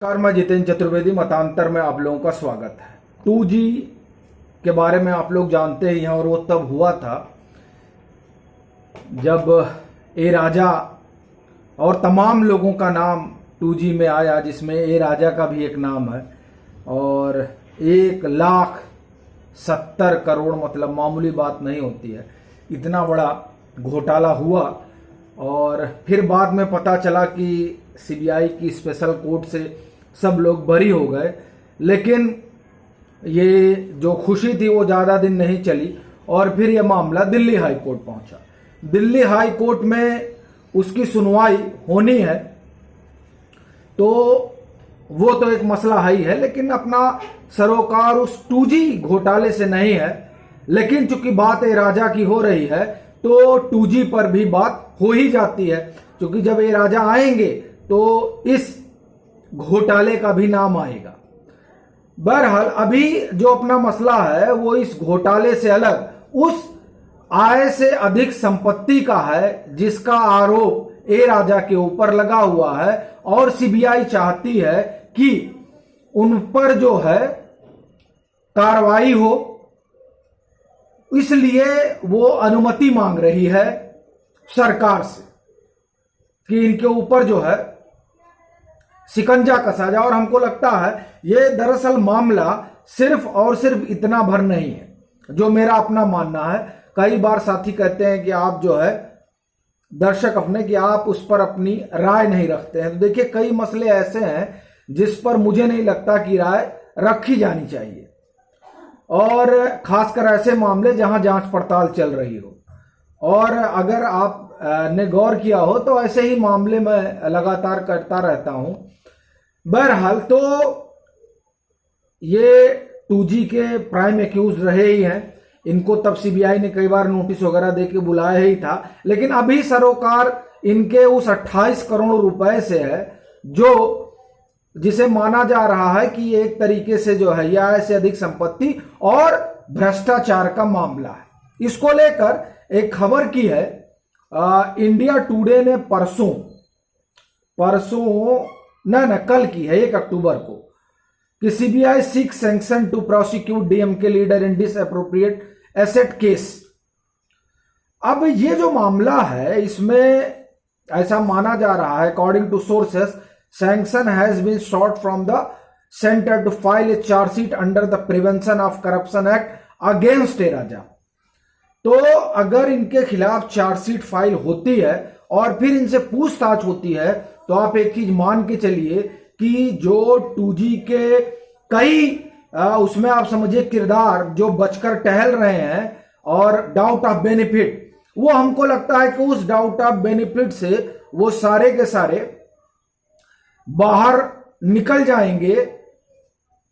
नमस्कार, मैं जितेंद्र चतुर्वेदी। मतांतर में आप लोगों का स्वागत है। 2G के बारे में आप लोग जानते ही हैं और वो तब हुआ था जब ए राजा और तमाम लोगों का नाम 2G में आया, जिसमें ए राजा का भी एक नाम है। और 1,70,00,000 मतलब मामूली बात नहीं होती है, इतना बड़ा घोटाला हुआ। और फिर बाद में पता चला कि सीबीआई की स्पेशल कोर्ट से सब लोग बरी हो गए, लेकिन ये जो खुशी थी वो ज़्यादा दिन नहीं चली और फिर ये मामला दिल्ली हाई कोर्ट पहुंचा। दिल्ली हाई कोर्ट में उसकी सुनवाई होनी है, तो वो तो एक मसला है ही है, लेकिन अपना सरोकार उस 2G घोटाले से नहीं है। लेकिन चूंकि बात ए राजा की हो रही है तो 2G पर भी बात हो ही जाती है, क्योंकि जब ए राजा आएंगे तो इस घोटाले का भी नाम आएगा। बहरहाल अभी जो अपना मसला है वो इस घोटाले से अलग उस आय से अधिक संपत्ति का है जिसका आरोप ए राजा के ऊपर लगा हुआ है, और सीबीआई चाहती है कि उन पर जो है कार्रवाई हो, इसलिए वो अनुमति मांग रही है सरकार से कि इनके ऊपर जो है शिकंजा कसा जाए। और हमको लगता है ये दरअसल मामला सिर्फ और सिर्फ इतना भर नहीं है, जो मेरा अपना मानना है। कई बार साथी कहते हैं कि आप जो है दर्शक अपने कि आप उस पर अपनी राय नहीं रखते हैं, तो देखिए कई मसले ऐसे हैं जिस पर मुझे नहीं लगता कि राय रखी जानी चाहिए, और खासकर ऐसे मामले जहां जांच पड़ताल चल रही हो। और अगर आप ने गौर किया हो तो ऐसे ही मामले मैं लगातार करता रहता हूं। बहरहाल तो ये 2G के प्राइम एक्यूज रहे ही हैं, इनको तब सीबीआई ने कई बार नोटिस वगैरह देके बुलाया ही था, लेकिन अभी सरोकार इनके उस 28 करोड़ रुपए से है जो जिसे माना जा रहा है कि ये एक तरीके से जो है या ऐसे अधिक संपत्ति और भ्रष्टाचार का मामला है। इसको लेकर एक खबर की है इंडिया टुडे ने कल की है 1 अक्टूबर को, कि CBI seek sanction to prosecute DMK leader in disappropriate asset case. अब ये जो मामला है इसमें ऐसा माना जा रहा है, according to sources, sanction has been sought from the center to file a charge sheet under the Prevention of Corruption Act against ए राजा। तो अगर इनके खिलाफ चार्जशीट फाइल होती है और फिर इनसे पूछताछ होती है, तो आप एक चीज मान के चलिए कि जो 2G के कई उसमें आप समझिए किरदार जो बचकर टहल रहे हैं और डाउट ऑफ बेनिफिट, वो हमको लगता है कि उस डाउट ऑफ बेनिफिट से वो सारे के सारे बाहर निकल जाएंगे।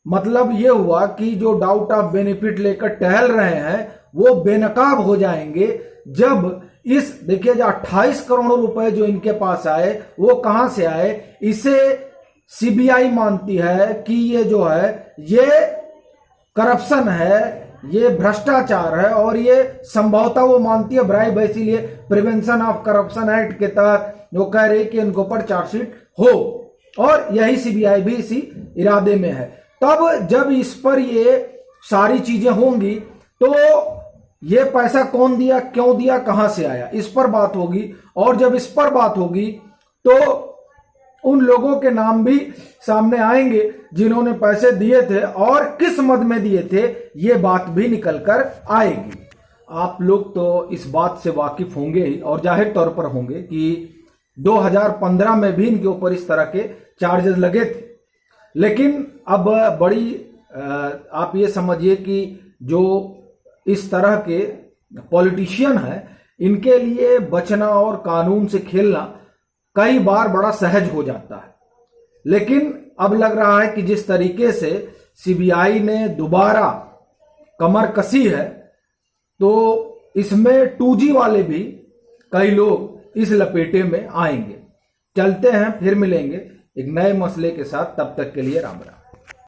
मतलब ये हुआ कि जो डाउट ऑफ बेनिफिट लेकर टहल रहे हैं वो बेनकाब हो जाएंगे जब इस देखिए जो 28 करोड़ रुपए जो इनके पास आए वो कहां से आए। इसे सीबीआई मानती है कि ये जो है ये करप्शन है, ये भ्रष्टाचार है, और ये संभवतः वो मानती है ब्राइब है, इसीलिए प्रिवेंशन ऑफ करप्शन एक्ट के तहत वो कह रही कि इनके ऊपर चार्जशीट हो, और यही सीबीआई भी इसी इरादे में है। तब जब इस पर ये सारी चीजें होंगी तो ये पैसा कौन दिया, क्यों दिया, कहां से आया, इस पर बात होगी। और जब इस पर बात होगी तो उन लोगों के नाम भी सामने आएंगे जिन्होंने पैसे दिए थे और किस मद में दिए थे, ये बात भी निकल कर आएगी। आप लोग तो इस बात से वाकिफ होंगे ही, और जाहिर तौर पर होंगे कि 2015 में भी इनके ऊपर इस तरह के चार्जेस लगे थे। लेकिन अब बड़ी आप ये समझिए कि जो इस तरह के पॉलिटिशियन हैं, इनके लिए बचना और कानून से खेलना कई बार बड़ा सहज हो जाता है। लेकिन अब लग रहा है कि जिस तरीके से सीबीआई ने दोबारा कमर कसी है, तो इसमें 2G वाले भी कई लोग इस लपेटे में आएंगे। चलते हैं, फिर मिलेंगे एक नए मसले के साथ। तब तक के लिए राम राम।